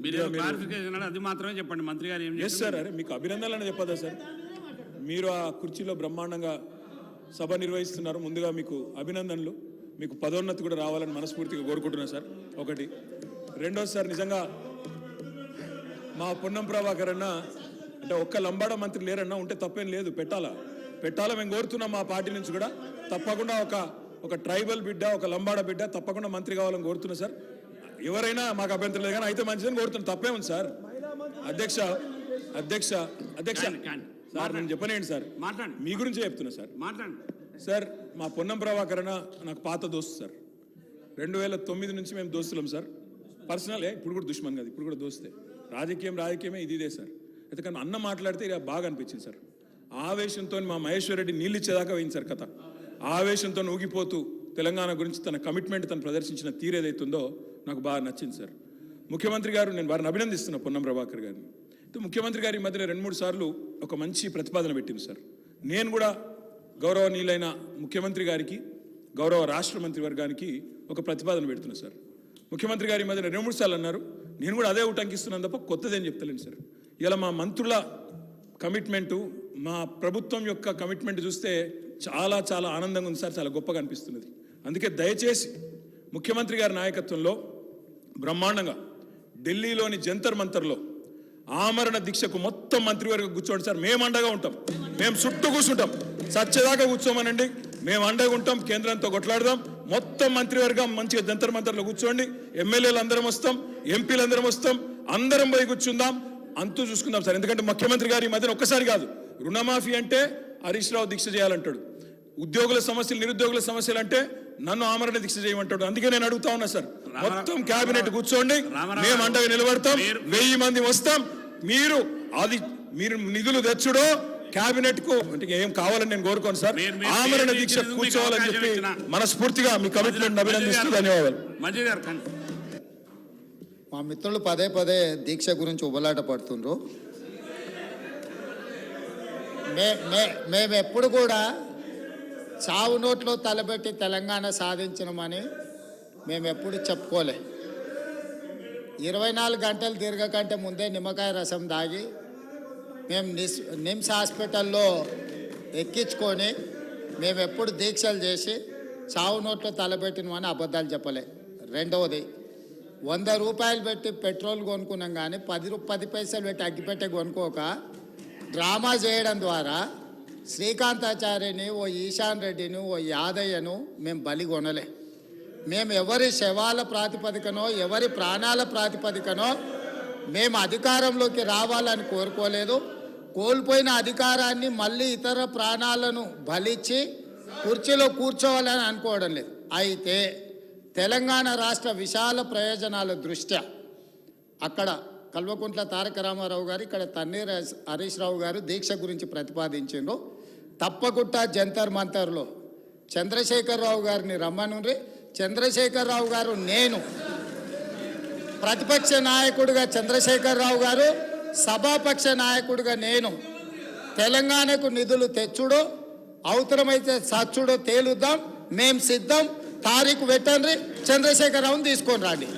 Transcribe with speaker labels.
Speaker 1: మీరు క్లారిఫికేషన్ అది మాత్రమే చెప్పండి మంత్రి గారు ఏం చేస్తారు.
Speaker 2: ఎస్ సార్, అరే మీకు అభినందనలు చెప్పదా సార్? మీరు ఆ కుర్చీలో బ్రహ్మాండంగా సభ నిర్వహిస్తున్నారు. ముందుగా మీకు అభినందనలు. మీకు పదోన్నతి కూడా రావాలని మనస్ఫూర్తిగా కోరుకుంటున్నాను సార్. ఒకటి. రెండోది సార్, నిజంగా మా పొన్నం ప్రభాకర్ అన్న అంటే ఒక్క లంబాడ మంత్రి లేరన్నా, ఉంటే తప్పేం లేదు, పెట్టాలా మేము కోరుతున్నాం. మా పార్టీ నుంచి కూడా తప్పకుండా ఒక ట్రైబల్ బిడ్డ, ఒక లంబాడ బిడ్డ తప్పకుండా మంత్రి కావాలని కోరుతున్నా సార్. ఎవరైనా మాకు అభ్యంతరం లేదు, కానీ అయితే మంచిదని కోరుతున్నాను. తప్పే ఉంది సార్. అధ్యక్ష సార్, నేను చెప్పనేంటి సార్, మీ గురించే చెప్తున్నా సార్. సార్, మా పొన్నం ప్రభాకర్ అన్న నాకు పాత దోస్తు సార్. 2009 నుంచి మేము దోస్తులం సార్. పర్సనల్, ఇప్పుడు కూడా దుష్మన్ కాదు, ఇప్పుడు కూడా దోస్తే. రాజకీయమే ఇదే సార్. ఎందుకంటే అన్న మాట్లాడితే ఇలా బాగా అనిపించింది సార్. ఆవేశంతో మా మహేశ్వర్ రెడ్డి నీళ్ళు ఇచ్చేదాకా పోయింది సార్ కథ. ఆవేశంతో ఊగిపోతూ తెలంగాణ గురించి తన కమిట్మెంట్ తను ప్రదర్శించిన తీరేదైతుందో నాకు బాగా నచ్చింది సార్. ముఖ్యమంత్రి గారు, నేను వారిని అభినందిస్తున్నా పొన్నం ప్రభాకర్ గారిని. ముఖ్యమంత్రి గారి మధ్యలో 2-3 సార్లు ఒక మంచి ప్రతిపాదన పెట్టింది సార్. నేను కూడా గౌరవనీయులైన ముఖ్యమంత్రి గారికి, గౌరవ రాష్ట్ర మంత్రి వర్గానికి ఒక ప్రతిపాదన పెడుతున్నా సార్. ముఖ్యమంత్రి గారి మధ్యన 2-3 సార్లు అన్నారు. నేను కూడా అదే ఉటంకిస్తున్నాను తప్ప కొత్తదేం చెప్తలేను సార్. ఇలా మా మంత్రుల కమిట్మెంటు, మా ప్రభుత్వం యొక్క కమిట్మెంట్ చూస్తే చాలా చాలా ఆనందంగా ఉంది సార్. చాలా గొప్పగా అనిపిస్తున్నది. అందుకే దయచేసి ముఖ్యమంత్రి గారి నాయకత్వంలో బ్రహ్మాండంగా ఢిల్లీలోని జంతర్ మంతర్లో ఆమరణ దీక్షకు మొత్తం మంత్రివర్గం కూర్చోండి సార్. మేము అండగా ఉంటాం, మేము చుట్టూ కూర్చుంటాం. సత్యదాకా కూర్చోమనండి, మేము అండగా ఉంటాం. కేంద్రంతో కొట్లాడదాం. మొత్తం మంత్రివర్గం మంచిగా జంతర్ మంతర్లో కూర్చోండి. ఎమ్మెల్యేలు అందరం వస్తాం, ఎంపీలు అందరం వస్తాం, అందరం పోయి కూర్చుందాం, అంతూ చూసుకుందాం సార్. ఎందుకంటే ముఖ్యమంత్రి గారి మధ్యన ఒక్కసారి కాదు, రుణమాఫీ అంటే హరీష్ రావు దీక్ష చేయాలంటాడు, ఉద్యోగుల సమస్యలు, నిరుద్యోగుల సమస్యలు అంటే నన్ను ఆమరణ దీక్ష చేయమంటాడు. అందుకే నేను అడుగుతా ఉన్నా సార్, మొత్తం కేబినెట్ కూర్చోండి, మేము అండగా నిలబడతాం, 1000 మంది వస్తాం. మీరు నిధులు తెచ్చుడో కేబినెట్ కు అంటే ఏం కావాలని నేను కోరుకోను సార్. ఆమరణ దీక్ష కూర్చోవాలని చెప్పి మనస్ఫూర్తిగా మీ కమిట్మెంట్ అభినందిస్తూ ధన్యవాదాలు.
Speaker 3: మా మిత్రులు పదే దీక్ష గురించి ఉబలాట పడుతుండ్రు. మేము ఎప్పుడు కూడా చావు నోట్లో తలబెట్టి తెలంగాణ సాధించినమని మేము ఎప్పుడు చెప్పుకోలే. 24 గంటలు తిరగకంటే ముందే నిమ్మకాయ రసం దాగి మేము నిమ్స్ హాస్పిటల్లో ఎక్కించుకొని మేము ఎప్పుడు దీక్షలు చేసి చావు నోట్లో తలబెట్టినమని అబద్ధాలు చెప్పలే. రెండవది, 100 రూపాయలు పెట్టి పెట్రోల్ కొనుక్కున్నాం, కానీ 10 పైసలు పెట్టి అగ్గిపెట్టె కొనుక్కోక డ్రామా చేయడం ద్వారా శ్రీకాంతాచార్యని, ఓ ఈశాన్ రెడ్డిని, ఓ యాదయ్యను మేము బలి కొనలే. మేము ఎవరి శవాల ప్రాతిపదికనో, ఎవరి ప్రాణాల ప్రాతిపదికనో మేము అధికారంలోకి రావాలని కోరుకోలేదు. కోల్పోయిన అధికారాన్ని మళ్ళీ ఇతర ప్రాణాలను బలిచ్చి కుర్చీలో కూర్చోవాలని అనుకోవడం లేదు. అయితే తెలంగాణ రాష్ట్ర విశాల ప్రయోజనాల దృష్ట్యా అక్కడ కల్వకుంట్ల తారక రామారావు గారు, ఇక్కడ తన్నీర్ హరీష్ రావు గారు దీక్ష గురించి ప్రతిపాదించిండ్రు. తప్పకుండా జంతర్ మంతర్లో చంద్రశేఖరరావు గారిని రమ్మనుండ్రి. చంద్రశేఖరరావు గారు, నేను ప్రతిపక్ష నాయకుడిగా చంద్రశేఖరరావు గారు, సభాపక్ష నాయకుడిగా నేను తెలంగాణకు నిధులు తెచ్చుడో అవసరమైతే సచ్చుడో తేలుద్దాం. మేము సిద్ధం. తారీఖు పెట్టండి, చంద్రశేఖరరావుని తీసుకొని రండి.